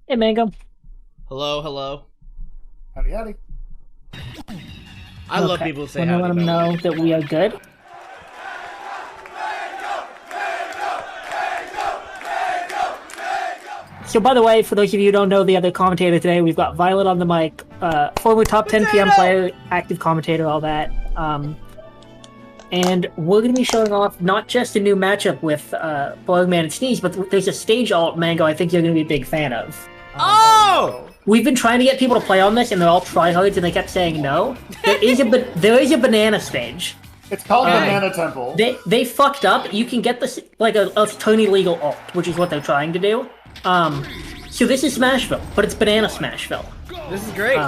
Hey, Mango. Hello, hello. Howdy, howdy. I love people who say Let me howdy. let them know that we are good. So, by the way, for those of you who don't know the other commentator today, we've got Violet on the mic, former top 10 PM player, active commentator, all that. And we're going to be showing off not just a new matchup with Boringman and Sneez, but there's a stage alt, Mango, I think you're going to be a big fan of. Oh! We've been trying to get people to play on this, and they're all tryhards, and they kept saying no. There is a banana stage. It's called Banana Temple. They fucked up. You can get this like a Tony legal alt, which is what they're trying to do. So this is Smashville, but it's Banana Smashville. This is great.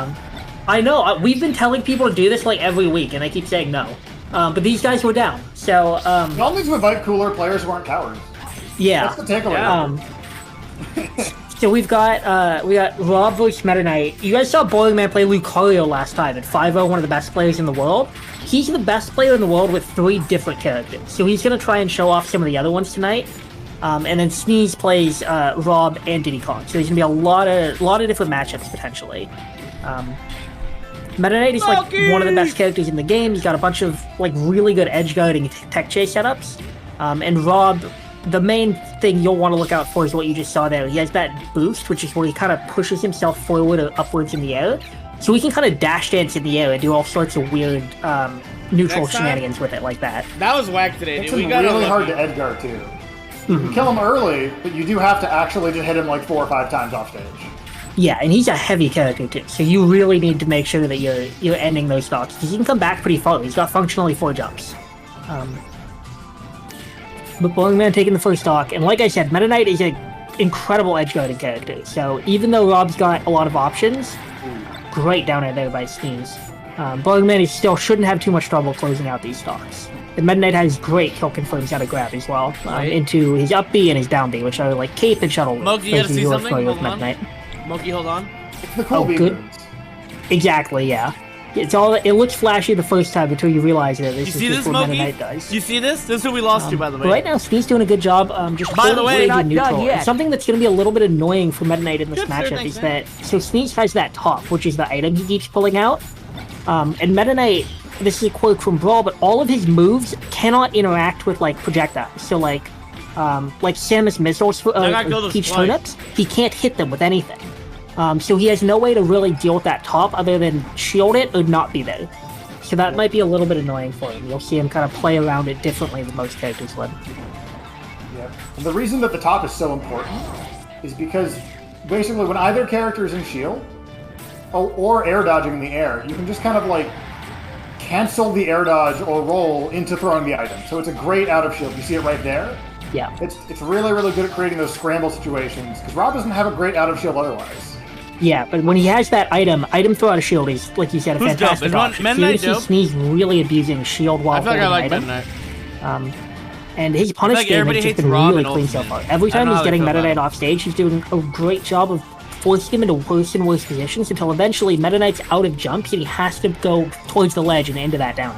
I know. We've been telling people to do this like every week, and they keep saying no. But these guys were down. So Y'all need to invite cooler players who aren't cowards. yeah. That's the takeaway. So we got Rob versus Meta Knight. You guys saw Boringman play Lucario last time at 5-0, one of the best players in the world. He's the best player in the world with 3 different characters. So he's going to try and show off some of the other ones tonight. And then Sneez plays Rob and Diddy Kong. So there's going to be a lot of different matchups potentially. Meta Knight is like one of the best characters in the game. He's got a bunch of like really good edge guarding tech chase setups. And Rob, the main thing you'll want to look out for is what you just saw there. He has that boost, which is where he kind of pushes himself forward or upwards in the air. So he can kind of dash dance in the air and do all sorts of weird neutral shenanigans with it like that. That was whack today, It's dude. We got really hard to edgeguard too. You can kill him early, but you do have to actually just hit him like 4 or 5 times off stage. Yeah, and he's a heavy character too, so you really need to make sure that you're ending those stocks, because he can come back pretty far. He's got functionally 4 jumps. But Boringman taking the first stock, and like I said, Meta Knight is an incredible edge guarding character, so even though Rob's got a lot of options, great down air there by Sneez. Boringman still shouldn't have too much trouble closing out these stocks. And Meta Knight has great kill confirms out of grab as well, into his up B and his down B, which are like cape and shuttle. Mogi, you gotta see something? Hold on. Knight. Mogi, hold on. It's the cool good. Exactly, yeah. It looks flashy the first time until you realize that this is just what Meta Knight does. You see this? This is who we lost to, by the way. Right now, Sneez doing a good job. Just by the way, not neutral. And something that's going to be a little bit annoying for Meta Knight in this matchup is that Sneez has that top, which is the item he keeps pulling out. And Meta Knight, this is a quote from Brawl, but all of his moves cannot interact with like projectiles. So like Samus missiles, Peach turnips, he can't hit them with anything. So he has no way to really deal with that top other than shield it or not be there. So that might be a little bit annoying for him. You'll see him kind of play around it differently than most characters would. Yeah. And the reason that the top is so important is because basically when either character is in shield or air dodging in the air, you can just kind of like cancel the air dodge or roll into throwing the item. So it's a great out of shield. You see it right there? Yeah. It's really, really good at creating those scramble situations because Rob doesn't have a great out of shield otherwise. Yeah, but when he has that item throw out a shield is, like you said, a fantastic option. Meta Knight dope? Sneez really abusing shield while holding an item. And his punish game has just been really clean so far. Every time he's getting Meta Knight off stage, he's doing a great job of forcing him into worse and worse positions until eventually Meta Knight's out of jumps and he has to go towards the ledge and into that down.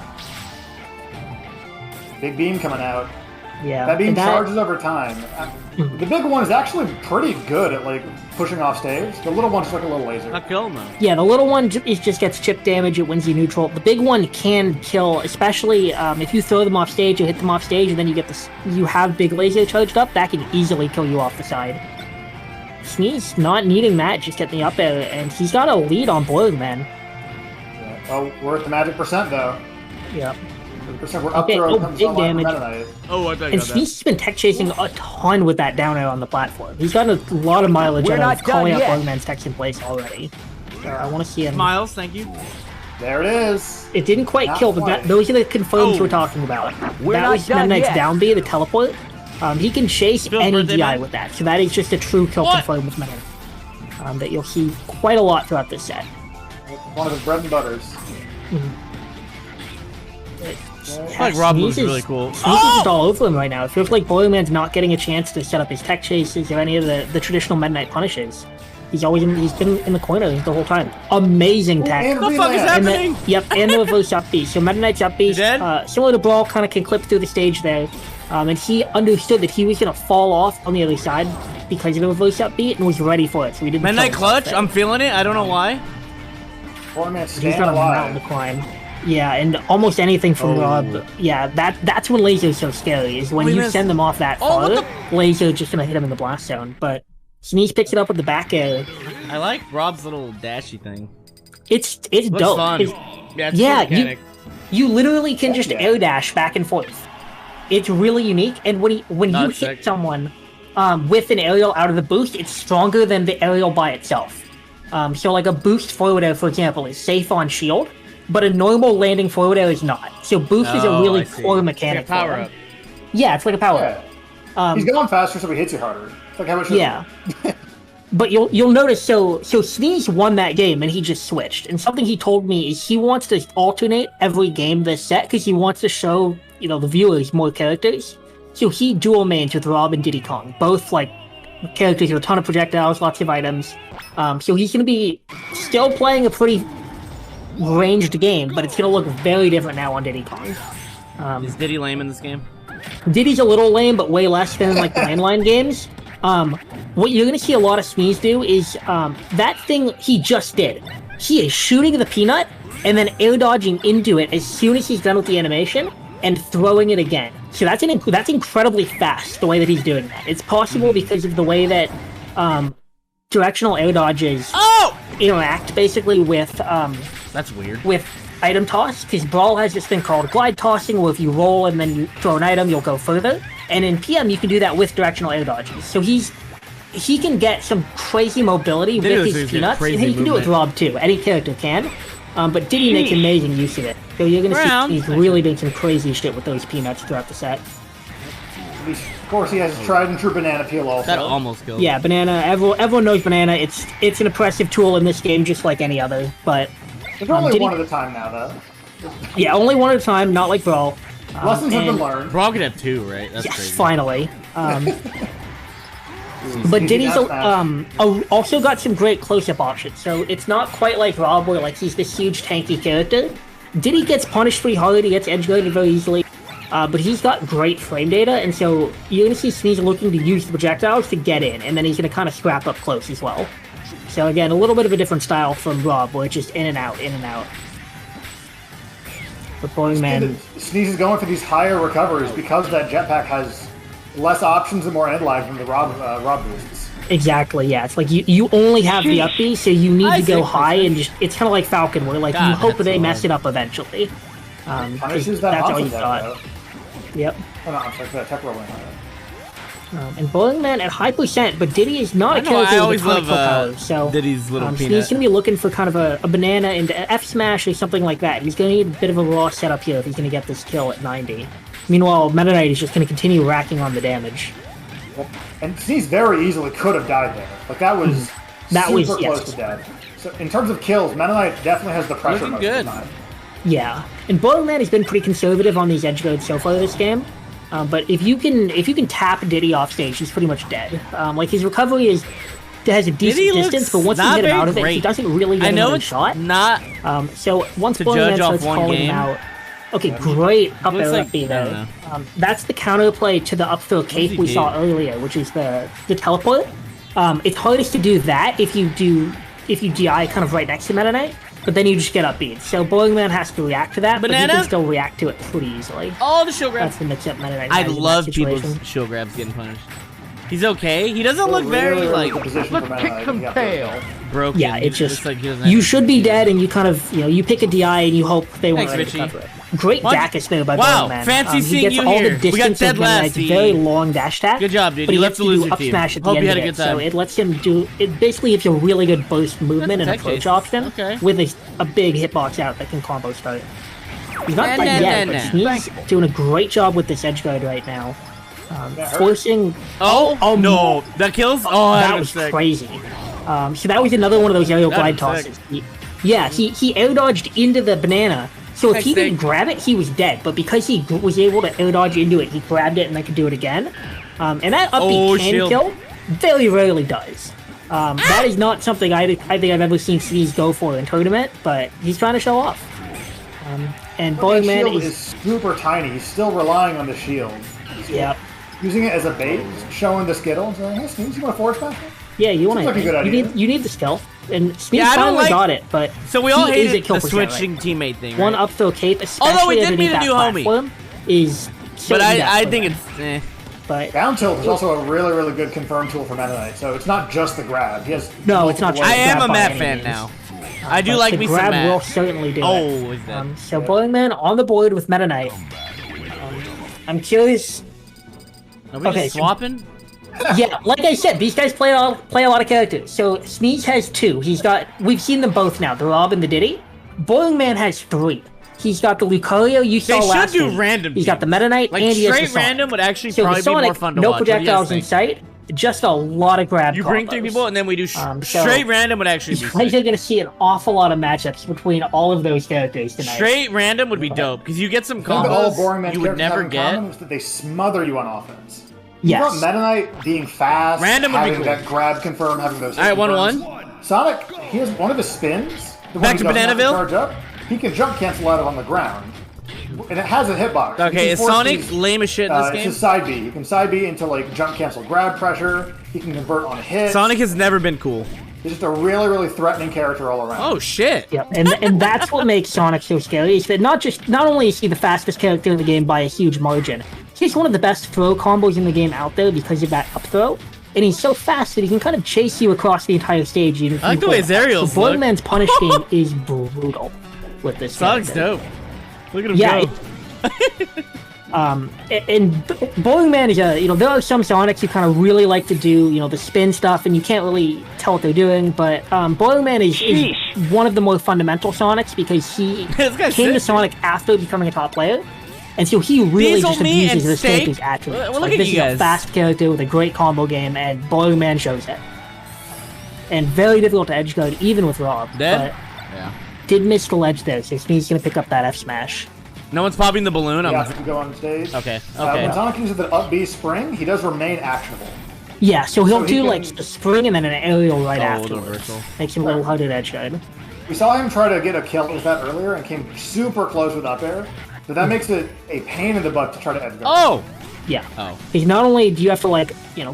Big beam coming out. Yeah. That beam charges over time. The big one is actually pretty good at like pushing off stage. The little one's like a little laser. Not killing them. Yeah, the little one just gets chip damage. It wins you neutral. The big one can kill, especially if you throw them off stage or hit them off stage, and then you have big laser charged up. That can easily kill you off the side. Sneez not needing that, just getting the up air, and he's got a lead on Boringman. Yeah. Oh, we're at the magic percent though. Yep. We're up there. Big damage. Oh, I thought and Sneez's been tech chasing a ton with that down air on the platform. He's gotten a lot of mileage out of calling out Boringman's techs in place already. So I want to see him. Miles, thank you. There it is. It didn't quite kill, but those are the confirms we're talking about. That was Meta Knight's down B, the teleport. He can chase any DI with that, so that is just a true kill confirm with Meta. That you'll see quite a lot throughout this set. One of his bread and butters. I feel like Rob was really cool. Sneez is just all over him right now. It feels like Boringman's not getting a chance to set up his tech chases or any of the traditional Meta Knight punishes. He's been in the corner the whole time. Amazing tech. What the fuck is happening? And the reverse up B. So Meta Knight's up B, similar to Brawl, kind of can clip through the stage there. And he understood that he was going to fall off on the other side because of the reverse up beat and was ready for it, so he didn't. Midnight clutch. I'm feeling it. I don't know why. Boringman He's staying got a mountain alive. to climb. Yeah, and almost anything from Rob. Yeah, that's when Laser's so scary. Is when you send them off that far, Laser's just gonna hit him in the blast zone. But Sneez picks it up with the back air. I like Rob's little dashy thing. It's Looks dope. fun. Yeah, it's Yeah, a mechanic. you literally can just air dash back and forth. It's really unique, and when you hit sick. someone with an aerial out of the boost, it's stronger than the aerial by itself. So like a boost forward air, for example, is safe on shield, but a normal landing forward air is not. So boost is a really core mechanic. It's like a power up. Yeah, it's like a power up. Yeah. He's going faster, so he hits you harder. It's like how much? Yeah. But you'll notice, so Sneez won that game and he just switched. And something he told me is he wants to alternate every game this set because he wants to show the viewers more characters. So he dual mains with Rob and Diddy Kong, both like characters with a ton of projectiles, lots of items. So he's gonna be still playing a pretty ranged game, but it's gonna look very different now on Diddy Kong. Is Diddy lame in this game? Diddy's a little lame, but way less than like the landline games. What you're gonna see a lot of Sneez do is that thing he just did. He is shooting the peanut and then air dodging into it as soon as he's done with the animation and throwing it again. So that's incredibly fast the way that he's doing that. It's possible because of the way that directional air dodges interact basically with That's weird. with item toss, because Brawl has this thing called glide tossing, where if you roll and then you throw an item, you'll go further. And in PM, you can do that with directional air dodges. So he can get some crazy mobility with his peanuts, and he can do it with Rob too. Any character can. But Diddy makes amazing use of it. So you're going to see he's really doing some crazy shit with those peanuts throughout the set. Of course, he has tried and true banana peel also. That almost killed. Yeah, banana. Everyone knows banana. It's an impressive tool in this game, just like any other. But There's only one at a time now, though. Yeah, only one at a time, not like Brawl. Lessons have been learned. Brawl could have two, right? That's crazy. Finally. But Diddy's also got some great close-up options. So it's not quite like Rob, where like he's this huge tanky character. Diddy gets punished pretty hard. He gets edge-guarded very easily. But he's got great frame data, and so you're going to see Sneez looking to use the projectiles to get in, and then he's going to kind of scrap up close as well. So again, a little bit of a different style from Rob, where it's just in and out, in and out. But Boringman... Sneez is going for these higher recoveries because that jetpack has less options and more end life than the Rob boosts. Exactly, yeah. It's like you only have the up B, so you need to go high, and just it's kind of like Falcon, where like you hope they mess it up eventually. That's all you got. Yep. Oh, no, I'm sorry, that tech rolling. And Boringman at high percent, but Diddy is not a character with a ton of power, so Diddy's little peanut. He's going to be looking for kind of a banana into F smash or something like that. He's going to need a bit of a raw setup here if he's going to get this kill at 90. Meanwhile, Meta Knight is just going to continue racking on the damage. And Sneez very easily could have died there. Like that was super close to death. So in terms of kills, Meta Knight definitely has the pressure most of the time. Yeah, and Boringman has been pretty conservative on these edge guards so far this game. But if you can tap Diddy off stage, he's pretty much dead. Like his recovery has a decent distance, but once you get him out of it, he doesn't really get another shot. So once Boringman starts calling him out, okay, great up air up B there. That's the counterplay to the up throw cape we saw earlier, which is the teleport. It's hardest to do that if you DI kind of right next to Meta Knight. But then you just get upbeat. So Boringman has to react to that, but he can still react to it pretty easily. Oh, the shield grab. That's the mix-up Meta Knight. I love people's shield grabs getting punished. He's okay. He doesn't look very, like... Let's kick some tail. Broken. Yeah, it's just... like you should be dead, and you kind of... you pick a DI, and you hope they won't recover it. Great Dacus there by Boringman. Wow, fancy seeing you all here. The We got dead last. It's a very long dash attack. Good job, dude. But You he left has the to loser do up team. smash at the Hope end you had of a it. good time. So it lets him do... It basically gives you a really good burst movement and approach option with a big hitbox out that can combo start. He's not dead yet, but he's doing a great job with this edge guard right now. Forcing... Oh, no. That kills? Oh, that was crazy. So that was another one of those aerial glide tosses. He air dodged into the banana. So if he didn't grab it, he was dead. But because he was able to air dodge into it, he grabbed it and then could do it again. And that upbeat can kill very rarely does. That is not something I think I've ever seen Sneez go for in tournament, but he's trying to show off. And Boringman is super tiny. He's still relying on the shield. Yeah. using it as a bait, showing the Skittle, and saying, hey, Sneez, you want to forward smash me? Yeah, you want Seems like a good to. idea. You need the stealth, and Sneez Yeah, I don't finally like- got it. But So we all he is hated at kill the percent, switching right? teammate thing, One right? up throw cape, especially Although we did underneath meet a that new homie. platform, is so But I in-depth think with it's it. But Down tilt is also a really, really good confirm tool for Meta Knight, so it's not just the grab. He has No, it's not multiple just I ways. am grab a by Matt any fan means. now. I do But like the me some grab will Matt. certainly do it. Oh, is that? So Boringman on the board with Meta Knight. I'm curious. Are we okay, just so- swapping? Yeah, like I said, these guys play a lot of characters. So Sneez has 2. We've seen them both now, the Rob and the Diddy. Boringman has 3. He's got the Lucario you saw They should last do week. random He's got the teams. Meta Knight, Like and he has the straight Sonic. random would actually So the probably be more Sonic, fun to no watch. What do you guys projectiles in think? sight, just a lot of grab You bring 3 combos. people and then we do So- straight random would actually be You guys sick. are going to see an awful lot of matchups between all of those characters tonight. Straight random would be dope because you get some The thing that all combos Boringman's you would characters never have in get. common is that they smother you on offense. Yes. You got Meta Knight being fast, Random would be having cool. that grab confirm, having those. All right, hit 1-1. confirms. Sonic, he has one of his spins. The Back one to he doesn't have Bananaville? charge up. He can jump cancel out of on the ground, and it has a hitbox. He Okay, can is force Sonic these, lame as shit in this It's game? his side B. You can side B into like jump cancel grab pressure. He can convert on hits. Sonic has never been cool. He's just a really, really threatening character all around. Oh shit! Yep, and that's what makes Sonic so scary. Is that not only is he the fastest character in the game by a huge margin, he's one of the best throw combos in the game out there because of that up throw. And he's so fast that he can kind of chase you across the entire stage. Even if I like you the pull way it his off. aerials So look. Boringman's punish game is brutal with this. Sonic's character. dope. Look at him Yeah. go. And Boringman is there are some Sonics who kind of really like to do, the spin stuff, and you can't really tell what they're doing, but Boringman is one of the more fundamental Sonics because he This guy's came to sick. Sonic after becoming a top player, and so he really Diesel just me abuses and this steak? character's attributes. Well, look Like, at this you is guys. a fast character with a great combo game, and Boringman shows it. And very difficult to edge guard, even with Rob. Dead? But Yeah. did miss the ledge there, so Sneez's gonna pick up that F smash. No one's popping the balloon. Yeah, if you go on stage. Okay. When Okay. Sonic uses the up B spring, he does remain actionable. Yeah, so he'll So he do can- like the spring and then an aerial right Oh, the afterwards. reversal. Makes him a little harder to edge guard. We saw him try to get a kill with that earlier and came super close with up air, but that makes it a pain in the butt to try to edge guard. Oh. Yeah. Oh. Because not only do you have to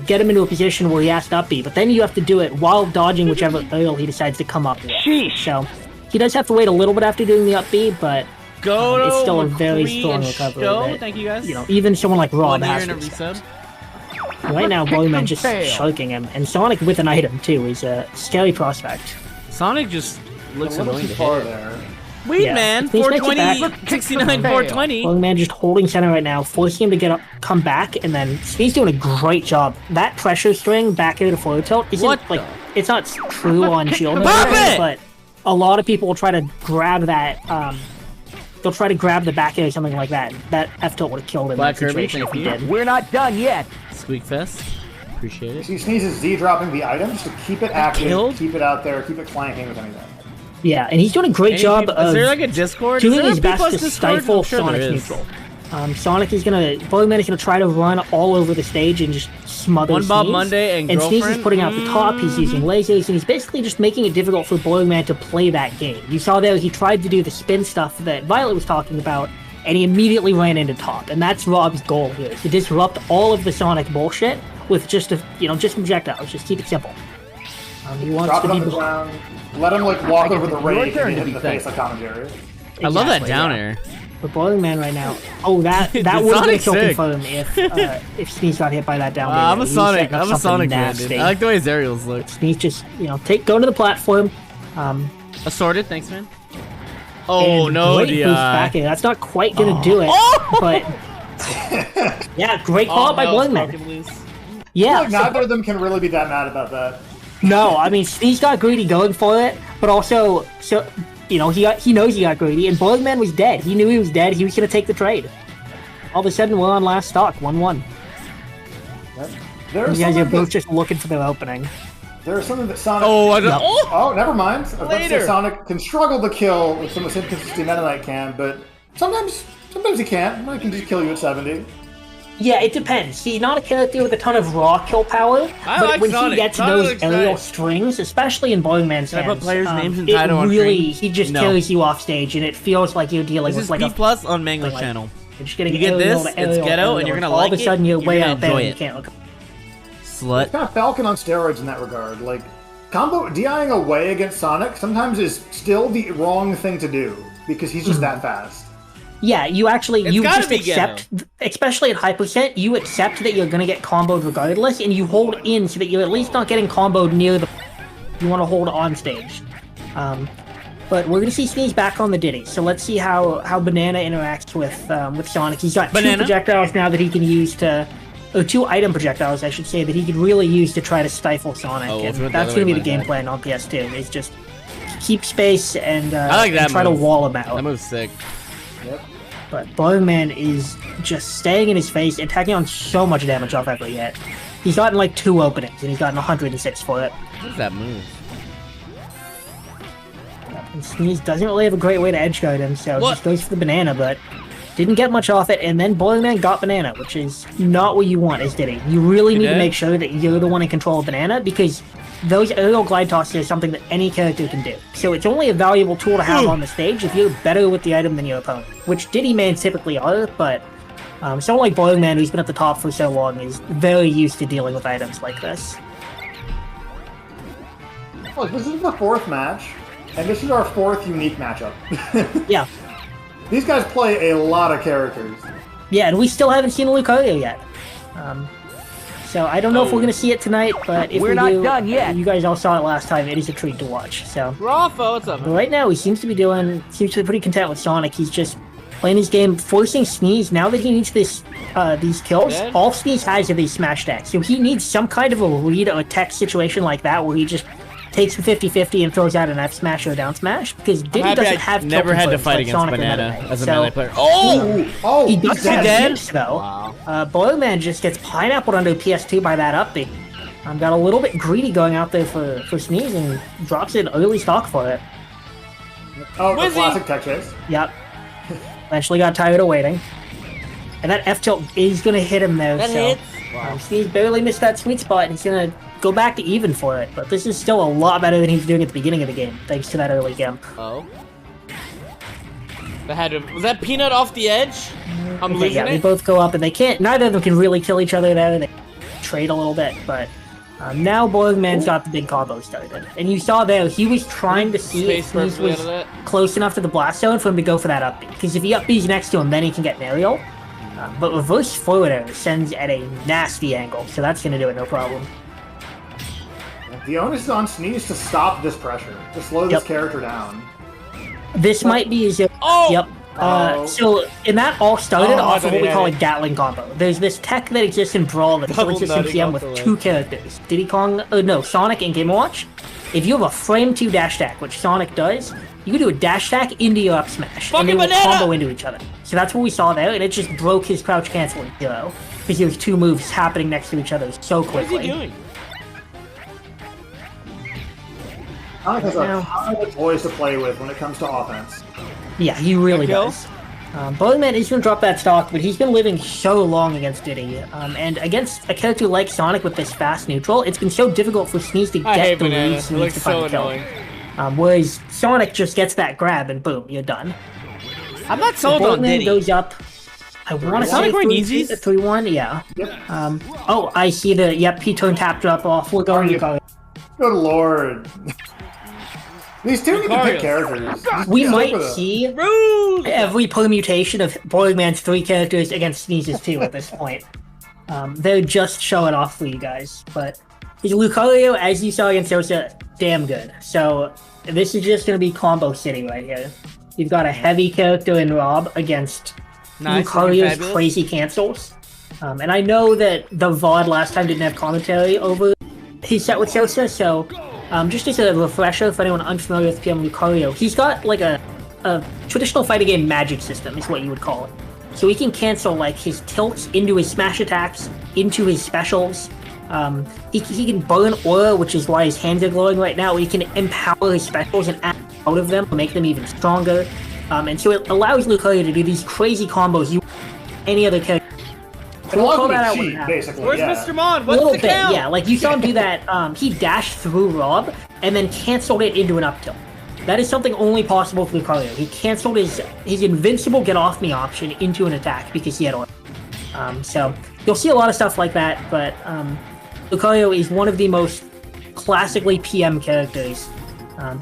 get him into a position where he has to up B, but then you have to do it while dodging whichever aerial he decides to come up with. So he does have to wait a little bit after doing the up B, but Go to it's still a very McQueen strong and recovery. Show. that, Thank you guys. Even someone like Rob One year has and a to resub. Right now, Boringman just tail. sharking him, and Sonic with an item too is a scary prospect. Sonic just A looks little annoying too to far hit. there. Weed Yeah. man, Please make it 420, back. 69, 420. Boringman just holding center right now, forcing him to get up, come back, and then Sneez's doing a great job. That pressure string back air to forward tilt isn't What like the- it's not true on shield, Pop it! but a lot of people will try to grab that. They'll try to grab the back air or something like that. That F tilt would have killed him Black in that Kirby, situation if thank he you. did. We're not done yet. Squeak fest. Appreciate it. He sneezes Z dropping the items to keep it active, killed? keep it out there, keep it flanking with anything. Yeah, and he's doing a great Any job people- of is there like a Discord? doing Is there his a best P+ to Discord? stifle I'm sure there Sonic's is. neutral. Sonic is Boringman is gonna try to run all over the stage and just smother One Bob Sneez. Monday and Sneez is Girlfriend? putting out the top. He's using lasers, and he's basically just making it difficult for Boringman to play that game. You saw there he tried to do the spin stuff that Violet was talking about, and he immediately ran into top. And that's Rob's goal here: to disrupt all of the Sonic bullshit with just projectiles. Just keep it simple. He wants Drop to it be on the ground, let him walk over the it's your rage turn and to hit in be the thanked. face like commentary. I love that Exactly, down yeah. air. But Boringman right now. Oh, that would have been a Sonic's kill sick. confirm if Sneez got hit by that down. I'm a He's Sonic. setting up I'm a something Sonic man, nasty. dude. I like the way his aerials look. Sneez just go to the platform. Assorted, thanks, man. Oh and no, great the boost back in. That's not quite gonna do it. Oh! But yeah, great call Oh, out by no, Boringman. broken loose. Yeah, Like, neither of them can really be that mad about that. no, I mean Sneez got greedy going for it, but also he knows he got greedy, and Boringman was dead. He knew he was dead. He was gonna take the trade. All of a sudden, we're on last stock, 1-1. There's You guys are something, both just looking for their opening. there's something that Sonic... Oh, I don't. Yep. Oh! Oh, never mind. I was about to Later. say Sonic can struggle to kill with some of the inconsistency Meta Knight can, but sometimes he can't. He can just kill you at 70. Yeah, it depends. He's not a character with a ton of raw kill power, I but like when Sonic. he gets Sonic those looks aerial nice. strings, especially in Boringman's Can I hands, put players' names and it title on really, screen? he just No. carries you off stage, and it feels like you're dealing This with is like P a plus on Mangler's like- channel. You're just getting You get aerial this, to it's aerial, ghetto, aerial, and you're gonna all like of a sudden it, you're way gonna out there enjoy and you it. can't look. Slut. It's kind of Falcon on steroids in that regard. Like, combo DIing away against Sonic sometimes is still the wrong thing to do because he's just that fast. Yeah, you actually It's you gotta just be accept, especially at high percent, you accept that you're gonna get comboed regardless, and you hold in so that you're at least not getting comboed near the. You want to hold on stage. But we're gonna see Sneez back on the Diddy, so let's see how Banana interacts with Sonic. He's got Banana? 2 projectiles now that he can use to. Or 2 item projectiles, I should say, that he could really use to try to stifle Sonic. Oh, and throw it the that's other going to way, be the my game bad. plan on PS2, is just keep space and, I like that and try move. to wall him out. That move's sick. Yep. But Boringman is just staying in his face and taking on so much damage off every hit. He's gotten like 2 openings, and he's gotten 106 for it. What's that move? And Sneez doesn't really have a great way to edge guard him, so What? just goes for the banana, but didn't get much off it, and then Boringman got banana, which is not what you want as Diddy. You really need to did? make sure that you're the one in control of banana, because those aerial glide tosses are something that any character can do. So it's only a valuable tool to have on the stage if you're better with the item than your opponent, which Diddy mains typically are, but someone like Boringman, who's been at the top for so long, is very used to dealing with items like this. Look, this is the 4th match, and this is our 4th unique matchup. Yeah. These guys play a lot of characters. Yeah, and we still haven't seen Lucario yet. So I don't know if we're going to see it tonight, but if We're we not do, done yet. you guys all saw it last time, it is a treat to watch. So Rafa, what's up? but right now, he seems to be pretty content with Sonic. He's just playing his game, forcing Sneez. Now that he needs these kills, Dead? all Sneez has are these smash attacks. So he needs some kind of a read or tech situation like that where he just takes the 50-50 and throws out an F smash or a down smash, because Diddy happy doesn't I have never tilt had to confirms fight like against Sonic or Banana Meta Knight. as a So melee player. Oh! Oh, he does he's have dead? nukes, though. Wow. Boringman just gets pineappled onto PS2 by that upbeat. Got a little bit greedy going out there for Sneez and drops an early stock for it. Oh, the Wizzy! classic tech chase. Yep. Eventually got tired of waiting. And that F tilt is going to hit him though, That so hits. Sneez barely missed that sweet spot, and he's going to go back to even for it. But this is still a lot better than he was doing at the beginning of the game, thanks to that early gimp. Oh. That had to, was that peanut off the edge? I'm Okay, losing yeah, they it. both go up, and they can't. Neither of them can really kill each other there. They trade a little bit, but now Boringman's got the big combo started. And you saw there, he was trying to see if Space Sneez perfectly was out of that. close enough to the blast zone for him to go for that upbeat. Because if he upbeats next to him, then he can get an aerial. But reverse forward air sends at a nasty angle, so that's going to do it no problem. The onus is on Sneez to stop this pressure, to slow this Yep. character down. This might be his. Oh! Yep. Oh. So, and that all started Oh, off of what we yeah, call a yeah. Gatling combo. There's this tech that exists in Brawl that Double exists in nutting PM off with the 2 ledge. characters. Diddy Kong, no, Sonic and Game & Watch. If you have a frame 2 dash attack, which Sonic does, you can do a dash attack into your up smash, Fucking and they will banana! combo into each other. So that's what we saw there, and it just broke his crouch canceling zero. Because there was 2 moves happening next to each other so What is quickly. he doing? Sonic has Now- a ton of toys to play with when it comes to offense. Yeah, he really Kill? does. Boringman is going to drop that stock, but he's been living so long against Diddy. And against a character like Sonic with this fast neutral, it's been so difficult for Sneez to I hate get the Banana. reads It he needs looks to find so the kill. annoying. Whereas Sonic just gets that grab and boom, you're done. I'm not sold on Boringman Diddy. goes up. I want to say Sonic wearing Yeezys? 3-1, yeah. Yep. Oh, I see the, yep, P-turn tap drop off. We're going you- Lucario. Good lord. These two need to pick Lucario. characters. We Stick might with it. see Rude! every permutation of Boringman's 3 characters against Sneez's 2 at this point. They're just showing off for you guys, but his Lucario, as you saw against Sosa, damn good. So this is just going to be combo city right here. You've got a heavy character in Rob against Nice, Lucario's fabulous. crazy cancels. And I know that the VOD last time didn't have commentary over his set with Sosa, so just as a refresher for anyone unfamiliar with PM Lucario, he's got like a traditional fighting game magic system is what you would call it. So he can cancel like his tilts into his smash attacks, into his specials. He can burn aura, which is why his hands are glowing right now. He can empower his specials and act out of them to make them even stronger. And so it allows Lucario to do these crazy combos you any other character. It allows call him that out to when it cheat, happens. basically. Where's yeah. Mr. Mon? A What's little the bit, count? yeah. Like you saw him do that. He dashed through Rob and then canceled it into an up tilt. That is something only possible for Lucario. He canceled his invincible get off me option into an attack because he had aura. So you'll see a lot of stuff like that, but Lucario is one of the most classically PM characters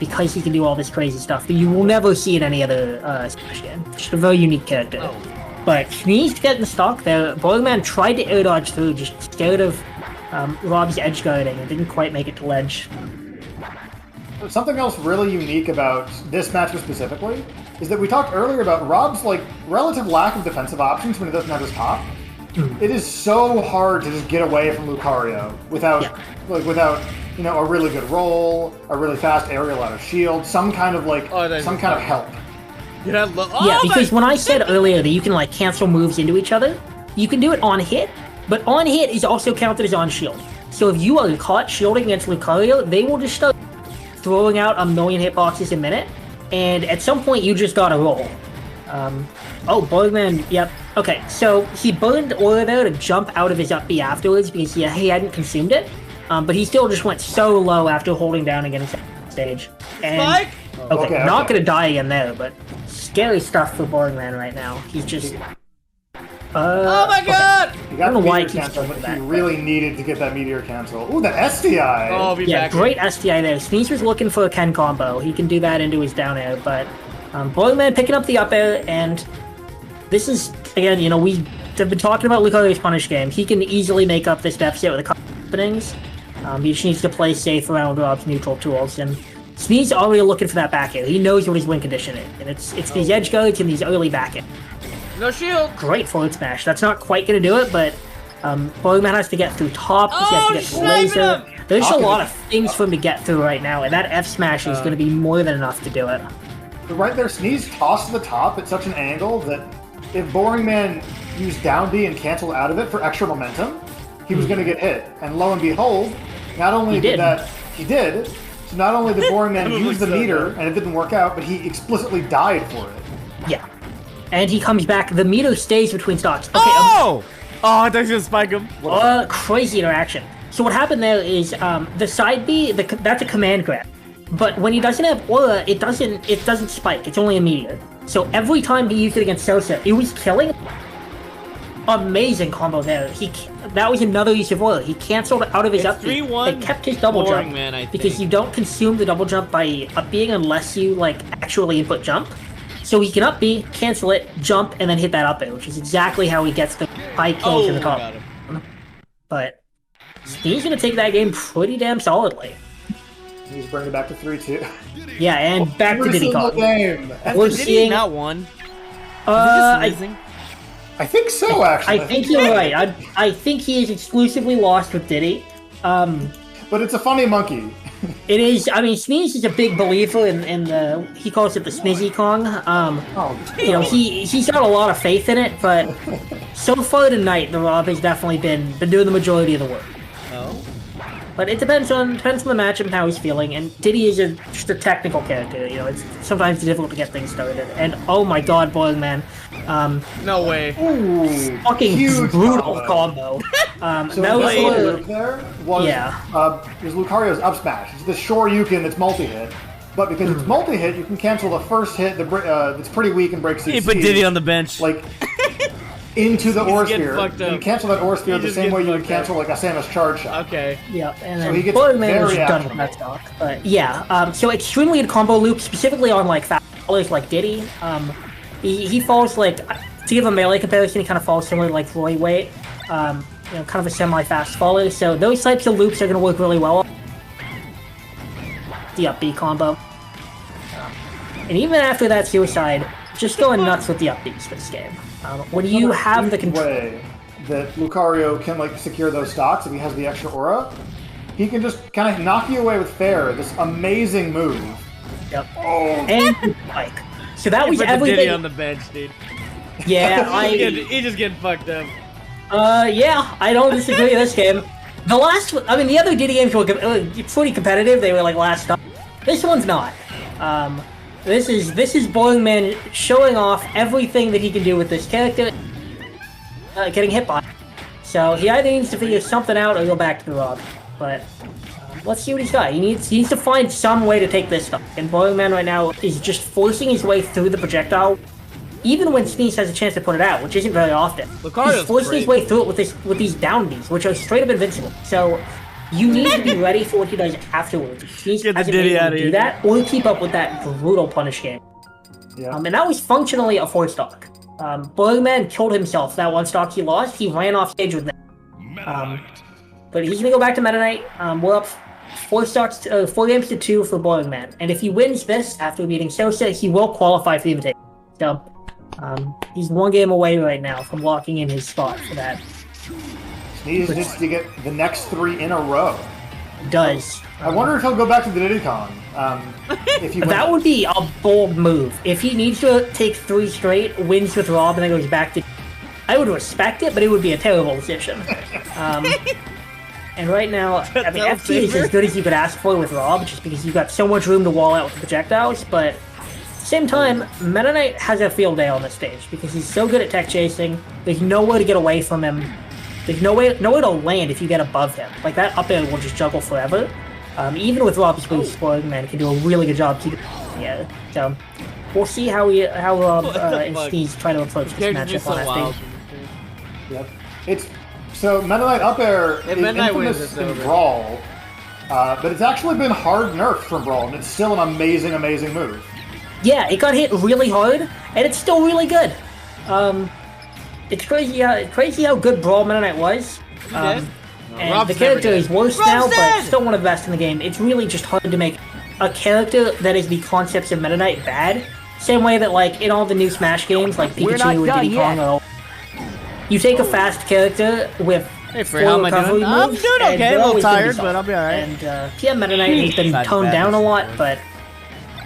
because he can do all this crazy stuff that you will never see in any other Smash game. Just a very unique character. Oh. But Sneez to get in the stock there. Boringman tried to air dodge through, just scared of Rob's edge guarding and didn't quite make it to ledge. Something else really unique about this matchup specifically is that we talked earlier about Rob's like relative lack of defensive options when he doesn't have his top. It is so hard to just get away from Lucario without you know, a really good roll, a really fast aerial out of shield, some kind of like some kind of help. Yeah, because when I said earlier that you can like cancel moves into each other, you can do it on hit, but on hit is also counted as on shield. So if you are caught shielding against Lucario, they will just start throwing out a million hitboxes a minute, and at some point you just gotta roll. Oh, Boringman, yep. Okay, so he burned aura there to jump out of his up B afterwards because he hadn't consumed it, but he still just went so low after holding down against stage. And, Spike? Okay, not gonna die again there, but scary stuff for Boringman right now. He's just... oh my god! He got I don't know the why meteor he keeps cancel, going but for that. he really needed to get that meteor cancel. Ooh, the SDI! Oh, I'll be Yeah, back. great STI there. Sneez was looking for a Ken combo. He can do that into his down air, but Boringman picking up the up air, and this is, again, you know, we have been talking about Lucario's punish game. He can easily make up this deficit with the openings. He just needs to play safe around Rob's neutral tools, and Sneez already looking for that back air. He knows what his win condition is, and it's these edge guards and these early back air. No shield. Great forward smash. That's not quite going to do it, but Boringman has to get through top. He has to get through laser. There's a lot of things for him to get through right now, and that F smash is going to be more than enough to do it. But right there, Sneeze tossed to the top at such an angle that if Boringman used down B and canceled out of it for extra momentum, he was going to get hit. And lo and behold, not only did that, he did. So not only did Boringman use the meter and it didn't work out, but he explicitly died for it. Yeah. And he comes back. The meter stays between stocks. Okay, Oh! Oh, I thought he was gonna spike him. Crazy interaction. So what happened there is the side B, that's a command grab. But when he doesn't have aura, it doesn't spike. It's only a meteor. So every time he used it against Sosa, it was killing. Amazing combo there. That was another use of aura. He canceled out of his up B. It kept his double jump because you don't consume the double jump by up being unless you like actually input jump. So he can up B, cancel it, jump, and then hit that up air, which is exactly how he gets the high kills in the top. But Steve's gonna take that game pretty damn solidly. He's bringing it back to 3-2. Yeah, and back to Diddy Kong. We're seeing not one. I think so, actually. I think you're right. I think he is exclusively lost with Diddy. But it's a funny monkey. It is. I mean, Sneez is a big believer in the. He calls it the Snizzy Kong. You know, he's got a lot of faith in it, but so far tonight, the Rob has definitely been doing the majority of the work. Oh. But it depends on the matchup and how he's feeling. And Diddy is just a technical character. You know, it's sometimes difficult to get things started. And oh my God, Boringman. No way. Ooh, fucking brutal combo. So that was was Lucario's up smash. It's the Shoryuken that's multi-hit. But because it's multi-hit, you can cancel the first hit that's pretty weak and breaks CC. He put Diddy on the bench. Like, into the Aura Sphere. Fucked up. And cancel that Aura Sphere the same way you would cancel like a Samus charge shot. Okay. Yeah, and So then he gets Boringman was very done with that stock. But yeah, so extremely good combo loop, specifically on like fast followers like Diddy. He falls like, to give a melee comparison, he kind of falls similar to like Roy Waite. You know, kind of a semi-fast follower. So those types of loops are going to work really well. The up B combo. And even after that suicide, just going nuts with the up Bs this game. When you have the control way that Lucario can like secure those stocks if he has the extra aura, he can just kind of knock you away with fair. This amazing move. Yep. Oh. And Spike. So that was everything. Diddy on the bench, dude. Yeah, he's just getting fucked up. Yeah, I don't disagree with this game. The last, I mean, the other Diddy games were pretty competitive. They were like last up. This one's not. This is Boringman showing off everything that he can do with this character, getting hit by. So he either needs to figure something out or go back to the Rob. But let's see what he's got. He needs to find some way to take this stuff. And Boringman right now is just forcing his way through the projectile, even when Sneez has a chance to put it out, which isn't very often. Lucario's He's forcing his way through it with these down Bs, which are straight up invincible. So you need to be ready for what he does afterwards. Sneez hasn't been able to do that or keep up with that brutal punish game. Yeah. And that was functionally a 4-stock. Boringman killed himself. That 1 stock he lost, he ran off stage with that. But he's gonna go back to Meta Knight. We're up 4 games to 2 for Boringman. And if he wins this after beating Sosa, he will qualify for the invitation. So he's 1 game away right now from locking in his spot for that. Sneez needs to get the next 3 in a row. Does. I wonder if he'll go back to the DiddyCon. If he That would be a bold move. If he needs to take 3 straight, wins with Rob, and then goes back to... I would respect it, but it would be a terrible decision. And right now, I mean, FT is as good as you could ask for with Rob, just because you've got so much room to wall out with the projectiles, but at the same time, Meta Knight has a field day on this stage, because he's so good at tech chasing, there's nowhere to get away from him. There's nowhere to land if you get above him. Like, that up air will just juggle forever. Even with Rob's boost, Boringman can do a really good job keeping it. So, we'll see how Rob and Sneez try to approach this matchup on FT. Yep. So Meta Knight up air is infamous in Brawl, but it's actually been hard nerfed from Brawl, and it's still an amazing, amazing move. Yeah, it got hit really hard, and it's still really good. It's crazy how good Brawl Meta Knight was. And Rob's the character is worse now, dead! but still one of the best in the game. It's really just hard to make a character that is the concepts of Meta Knight bad. Same way that, like, in all the new Smash games, like Pikachu and Diddy Kong, you take a fast character with Hey, Fred, how am I doing? I'm doing okay, a little tired, but I'll be alright. And PM Meta Knight has been toned down a lot, but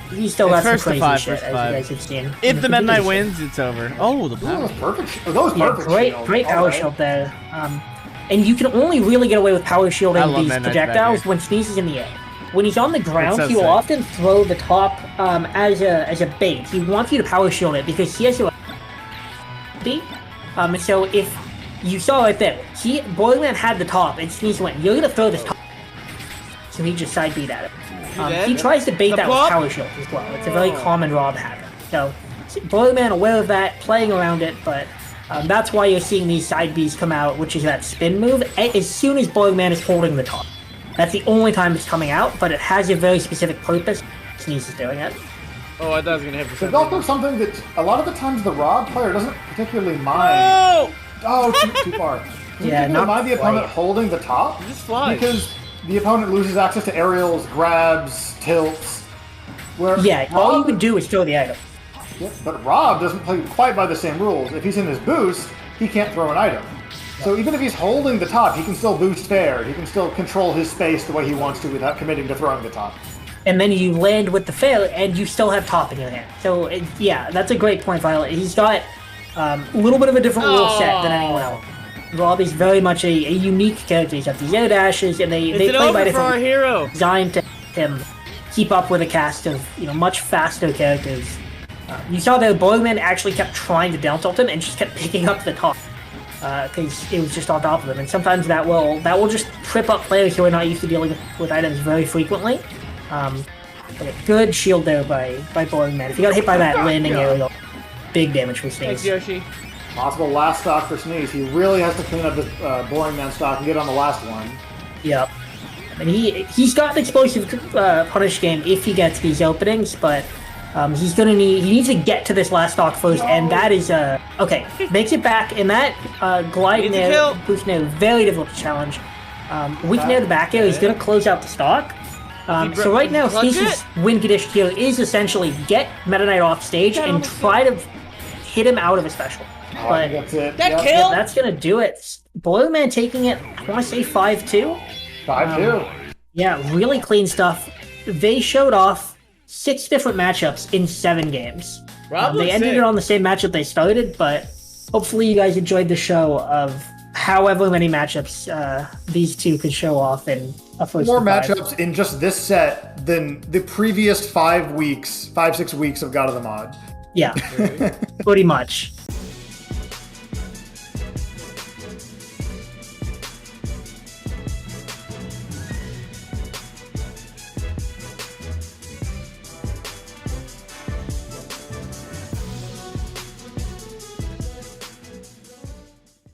he still got some crazy shit, as you guys have seen. If the Meta Knight wins, it's over. Oh, the power. That was perfect. That was perfect. Great power shield there. And you can only really get away with power shielding these projectiles when Sneez is in the air. When he's on the ground, he will often throw the top as a bait. He wants you to power shield it because he has to beat. So if you saw right there, Boringman had the top, and Sneez went, "You're gonna throw this top." So he just side beat at it. He tries to bait that with power shield as well. It's a very common Rob habit. So Boringman aware of that, playing around it, but that's why you're seeing these side Bs come out, which is that spin move. As soon as Boringman is holding the top, that's the only time it's coming out. But it has a very specific purpose. Sneez is doing it. Oh, I thought I was gonna hit for There's also something that a lot of the times the Rob player doesn't particularly mind. Oh, too far. Yeah, not mind the opponent holding the top. Just fly. Because the opponent loses access to aerials, grabs, tilts. Where all you can do is throw the item. Yeah, but Rob doesn't play quite by the same rules. If he's in his boost, he can't throw an item. So even if he's holding the top, he can still boost fair. He can still control his space the way he wants to without committing to throwing the top. And then you land with the fair, and you still have top in your hand. So, yeah, that's a great point, Violet. He's got a little bit of a different rule set than anyone else. Rob is very much a unique character. He's got these air dashes, and they play by different hero. designed to him keep up with a cast of much faster characters. You saw that Boringman actually kept trying to down tilt him and just kept picking up the top because it was just on top of him. And sometimes that will just trip up players who are not used to dealing with items very frequently. But a good shield there by Boringman. If you got hit by that landing aerial, big damage for Sneez. Thanks, Yoshi. Possible last stock for Sneez. He really has to clean up this Boringman stock and get on the last one. Yep. I mean, he's got an explosive punish game if he gets these openings, but he needs to get to this last stock first, and that is okay. Makes it back, and that glide nair, boost nair, very difficult to challenge. Weak nair the back air is going to close out the stock. So right now, Sneez's win condition here is essentially get Meta Knight off stage and try to hit him out of a special. But that's it. Kill? That's going to do it. Boringman taking it, I want to say 5-2. 5-2. Yeah, really clean stuff. They showed off 6 different matchups in 7 games. They ended it on the same matchup they started, but hopefully you guys enjoyed the show of however many matchups these two could show off in a first More matchups in just this set than the previous 5 weeks, 5-6 weeks of God of the Mod. Yeah, pretty much.